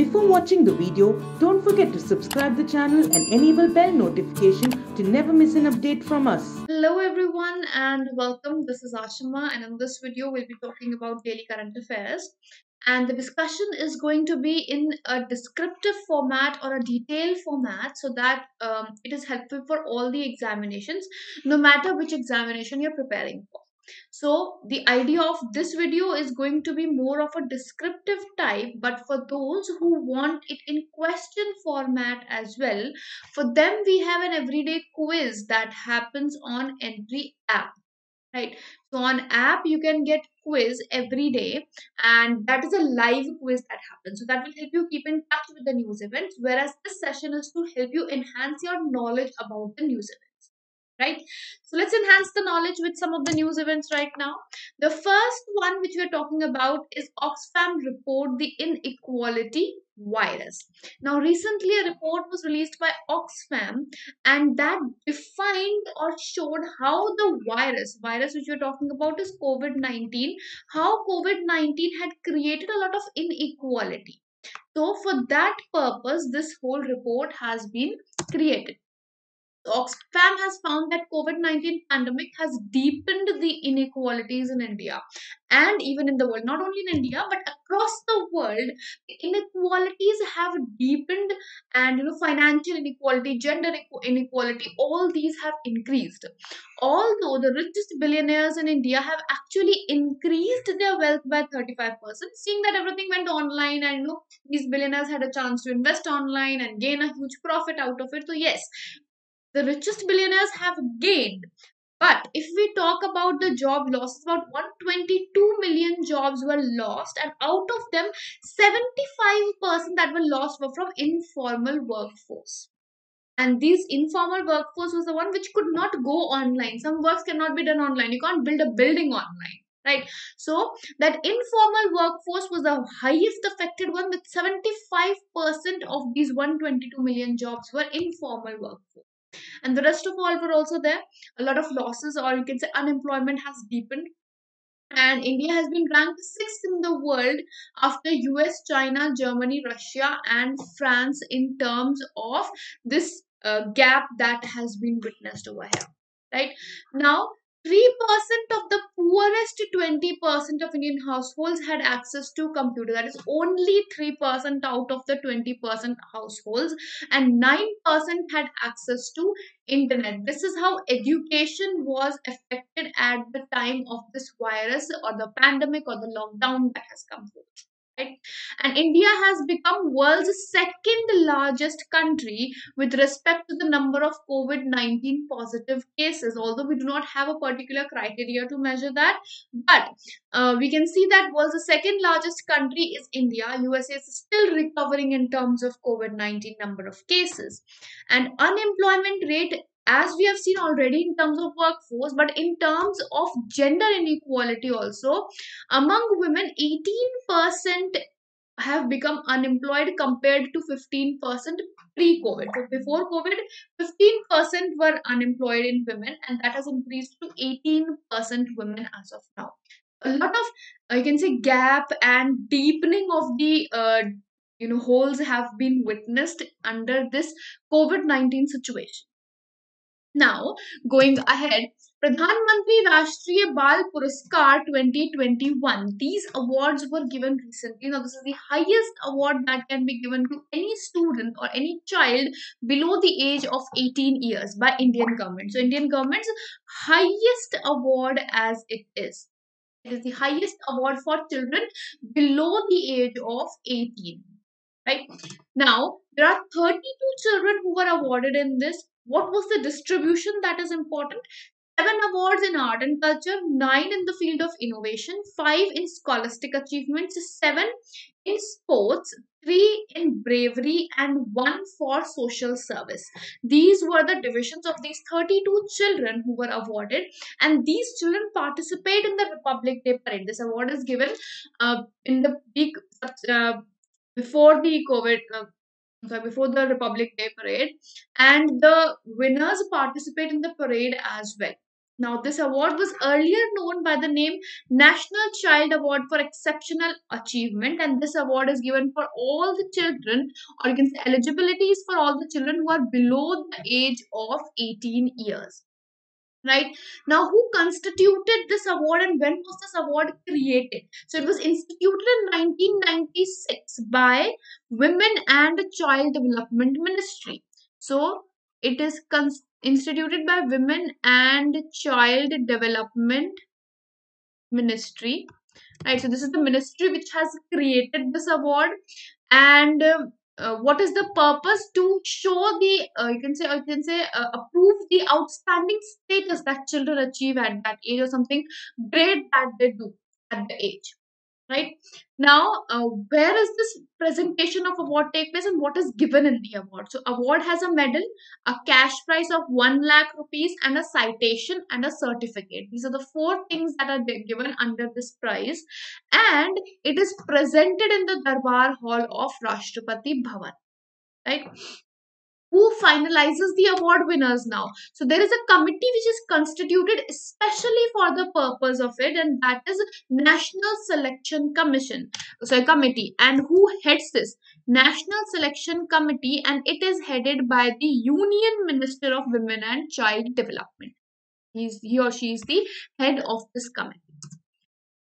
Before watching the video, don't forget to subscribe the channel and enable bell notification to never miss an update from us. Hello everyone and welcome. This is Ashima, and in this video we'll be talking about daily current affairs, and the discussion is going to be in a descriptive format or a detailed format so that it is helpful for all the examinations, no matter which examination you're preparing for. So the idea of this video is going to be more of a descriptive type, but for those who want it in question format as well, for them we have an everyday quiz that happens on every app, right? So on app you can get quiz every day, and that is a live quiz that happens, so that will help you keep in touch with the news events, whereas this session is to help you enhance your knowledge about the news events, right? So let's enhance the knowledge with some of the news events right now. The first one which we are talking about is Oxfam report the inequality virus. Now recently a report was released by Oxfam, and that defined or showed how the virus which we're talking about is COVID-19, how COVID-19 had created a lot of inequality. So for that purpose this whole report has been created. Oxfam has found that COVID-19 pandemic has deepened the inequalities in India and even in the world. Not only in India but across the world, the inequalities have deepened, and financial inequality, gender inequality, all these have increased. Although the richest billionaires in India have actually increased their wealth by 35%, seeing that everything went online, and these billionaires had a chance to invest online and gain a huge profit out of it. So yes, the richest billionaires have gained. But if we talk about the job losses, about 122 million jobs were lost, and out of them, 75% that were lost were from informal workforce. And this informal workforce was the one which could not go online. Some works cannot be done online. You can't build a building online, right? So that informal workforce was the highest affected one, with 75% of these 122 million jobs were informal workforce, and the rest of all were also there. A lot of losses, or you can say unemployment, has deepened, and India has been ranked sixth in the world after US, China, Germany, Russia, and France in terms of this gap that has been witnessed over here. Right now, 3% of the poorest 20% of Indian households had access to computer. That is only 3% out of the 20% households, and 9% had access to internet. This is how education was affected at the time of this virus or the pandemic or the lockdown that has come through. Right? And India has become world's second largest country with respect to the number of COVID-19 positive cases. Although we do not have a particular criteria to measure that, but we can see that world's second largest country is India. USA is still recovering in terms of COVID-19 number of cases, and unemployment rate, as we have seen already in terms of workforce, but in terms of gender inequality also, among women 18% have become unemployed compared to 15% pre-COVID. So before COVID, 15% were unemployed in women, and that has increased to 18% women as of now. A lot of, I can say, gap and deepening of the holes have been witnessed under this COVID-19 situation. Now, going ahead, Pradhan Mantri Rashtriya Bal Puraskar 2021. These awards were given recently. Now, this is the highest award that can be given to any student or any child below the age of 18 years by Indian government. So, Indian government's highest award as it is. It is the highest award for children below the age of 18. Right? Now, there are 32 children who were awarded in this. What was the distribution that is important? 7 awards in art and culture, 9 in the field of innovation, 5 in scholastic achievements, 7 in sports, 3 in bravery, and 1 for social service. These were the divisions of these 32 children who were awarded, and these children participate in the Republic Day parade. This award is given in the week before the before the Republic Day parade, and the winners participate in the parade as well. Now, this award was earlier known by the name National Child Award for Exceptional Achievement, and this award is given for all the children, or you can say eligibility is for all the children who are below the age of 18 years. Right now, who constituted this award and when was this award created? So, it was instituted in 1996 by Women and Child Development Ministry. So, it is instituted by Women and Child Development Ministry. Right, so this is the ministry which has created this award, and what is the purpose? To show the approve the outstanding status that children achieve at that age, or something great that they do at the age. Right now, where is this presentation of award take place and what is given in the award? So award has a medal, a cash prize of 1 lakh rupees, and a citation and a certificate. These are the four things that are given under this prize, and it is presented in the Darbar Hall of Rashtrapati Bhavan. Right, who finalizes the award winners now? So there is a committee which is constituted especially for the purpose of it, and that is National Selection Commission. So a committee, and who heads this? National Selection Committee, and it is headed by the Union Minister of Women and Child Development. He or she is the head of this committee.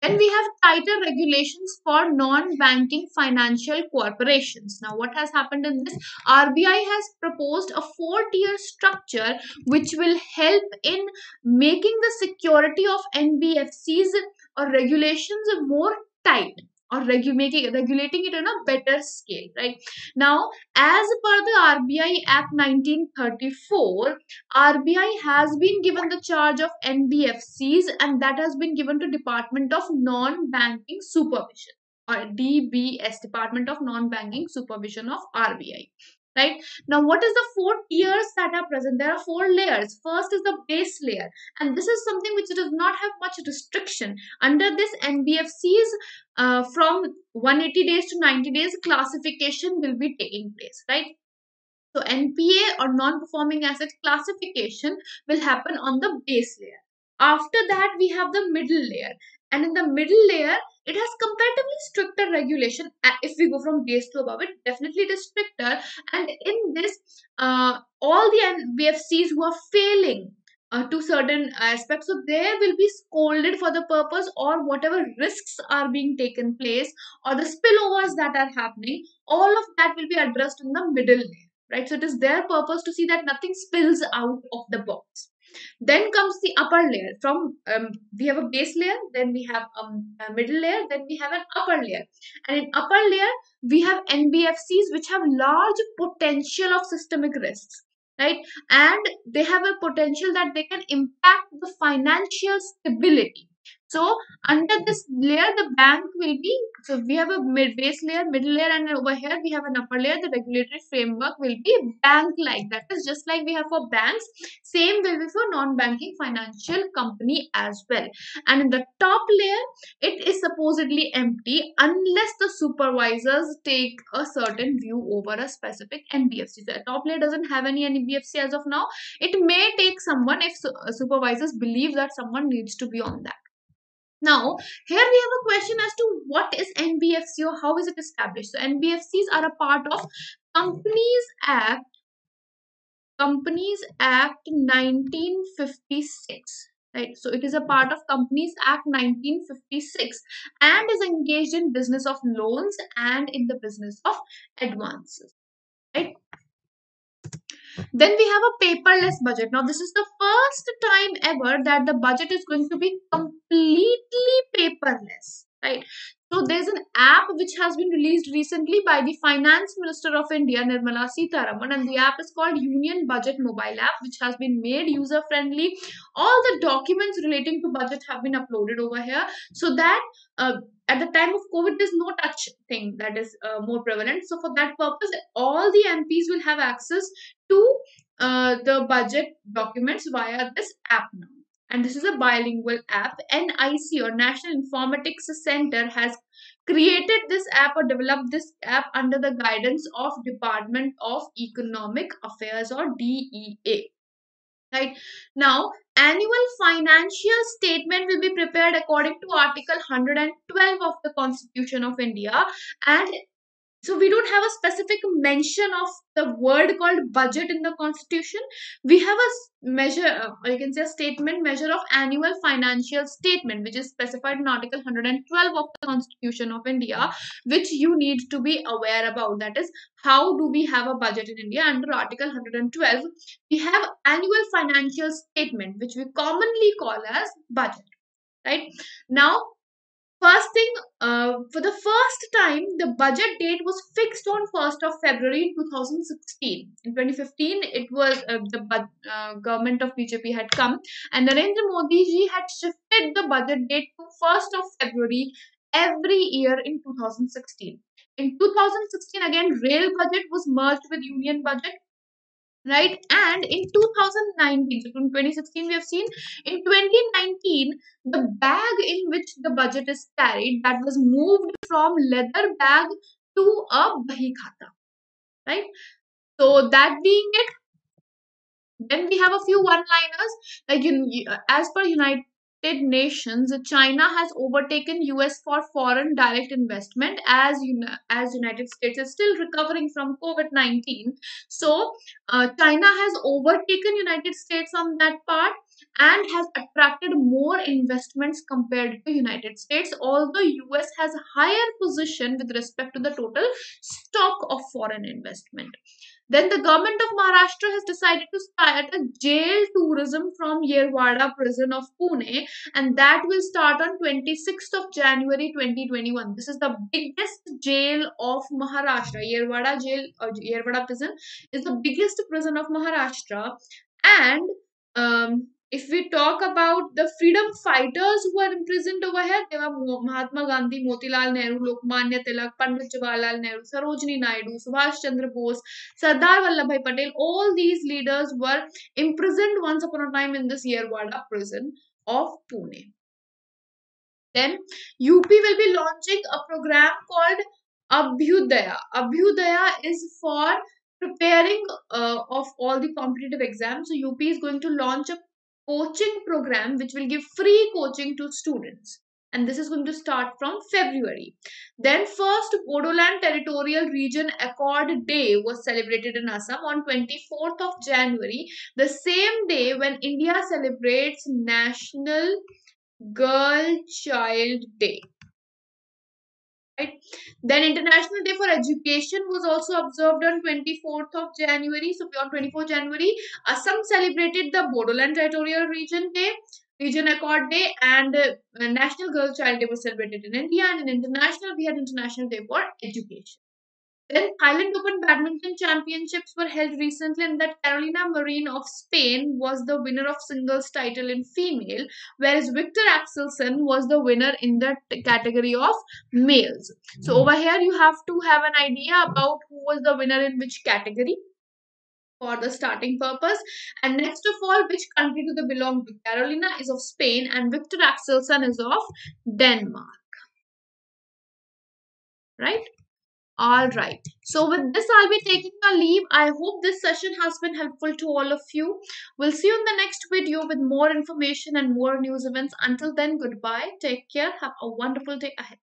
Then we have tighter regulations for non-banking financial corporations. Now, what has happened in this? RBI has proposed a 4-tier structure which will help in making the security of NBFCs or regulations more tight, or regulating it on a better scale. Right now, as per the RBI Act 1934, RBI has been given the charge of NBFCs, and that has been given to Department of Non-Banking Supervision, or DBS, Department of Non-Banking Supervision of RBI. Right now, what is the 4 tiers that are present? There are 4 layers. First is the base layer, and this is something which does not have much restriction. Under this, NBFCs from 180 days to 90 days classification will be taking place. Right, so NPA, or non-performing asset classification, will happen on the base layer. After that, we have the middle layer, and in the middle layer, it has comparatively stricter regulation. If we go from base to above it, definitely it is stricter. And in this, all the NBFCs who are failing to certain aspects, so they will be scolded for the purpose, or whatever risks are being taken place, or the spillovers that are happening, all of that will be addressed in the middle layer. Right, so it is their purpose to see that nothing spills out of the box. Then comes the upper layer. From we have a base layer, then we have a middle layer, then we have an upper layer, and in upper layer we have NBFCs which have large potential of systemic risks. Right, and they have a potential that they can impact the financial stability. So under this layer, the bank will be, so we have a base layer, middle layer, and over here we have an upper layer. The regulatory framework will be bank-like. That is just like we have for banks, same will be for non-banking financial company as well. And in the top layer, it is supposedly empty unless the supervisors take a certain view over a specific NBFC. So the top layer doesn't have any NBFC as of now. It may take someone if supervisors believe that someone needs to be on that. Now, here we have a question as to what is NBFC, or how is it established. So, NBFCs are a part of Companies Act 1956. Right, so it is a part of Companies Act 1956 and is engaged in business of loans and in the business of advances. Right. Then we have a paperless budget. Now, this is the first time ever that the budget is going to be completely paperless. Right. So, there's an app which has been released recently by the Finance Minister of India, Nirmala Sitharaman, and the app is called Union Budget Mobile App, which has been made user friendly. All the documents relating to budget have been uploaded over here, so that at the time of COVID, there's no touch thing that is more prevalent. So, for that purpose, all the MPs will have access to the budget documents via this app now. And this is a bilingual app. NIC, or National Informatics Center, has created this app or developed this app under the guidance of Department of Economic Affairs, or DEA. Right now, annual financial statement will be prepared according to Article 112 of the Constitution of India, and so we don't have a specific mention of the word called budget in the constitution. We have a measure, or you can say a statement measure of annual financial statement, which is specified in Article 112 of the Constitution of India, which you need to be aware about. That is, how do we have a budget in India? Under Article 112, we have annual financial statement, which we commonly call as budget. Right now, first thing, for the first time, the budget date was fixed on 1st of February 2016. In 2015, it was government of BJP had come, and Narendra Modi ji had shifted the budget date to 1st of February every year in 2016. In 2016, again, rail budget was merged with union budget, right? And in 2019, so in 2016 we have seen, in 2019 the bag in which the budget is carried, that was moved from leather bag to a bahi khata, right? So that being it, then we have a few one-liners, like as per United Nations, China has overtaken US for foreign direct investment, as United States is still recovering from COVID-19. So China has overtaken United States on that part and has attracted more investments compared to United States, although US has a higher position with respect to the total stock of foreign investment. Then the government of Maharashtra has decided to start a jail tourism from Yerwada prison of Pune, and that will start on 26th of January 2021. This is the biggest jail of Maharashtra. Yerwada jail, or Yerwada prison, is the biggest prison of Maharashtra. And if we talk about the freedom fighters who are imprisoned over here, they were Mahatma Gandhi, Motilal Nehru, Lokmanya Tilak, Pandit Jawaharlal Nehru, Sarojini Naidu, Subhash Chandra Bose, Sardar Vallabhbhai Patel. All these leaders were imprisoned once upon a time in this Yerwada prison of Pune. Then UP will be launching a program called Abhyudaya. Abhyudaya is for preparing of all the competitive exams. So UP is going to launch a coaching program which will give free coaching to students, and this is going to start from February. Then first Bodoland Territorial Region Accord Day was celebrated in Assam on 24th of January, the same day when India celebrates National Girl Child Day. Right? Then International Day for Education was also observed on 24th of January. So on 24th January, Assam celebrated the Bodoland Territorial Region Day, Region Accord Day, and National Girl Child Day was celebrated in India. And in international, we had International Day for Education. Then Thailand Open Badminton Championships were held recently, and that Carolina Marin of Spain was the winner of singles title in female, whereas Victor Axelsen was the winner in the category of males. So over here you have to have an idea about who was the winner in which category for the starting purpose. And next of all, which country do they belong to? Carolina is of Spain and Victor Axelsen is of Denmark. Right? All right. So with this, I'll be taking a leave. I hope this session has been helpful to all of you. We'll see you in the next video with more information and more news events. Until then, goodbye. Take care. Have a wonderful day ahead.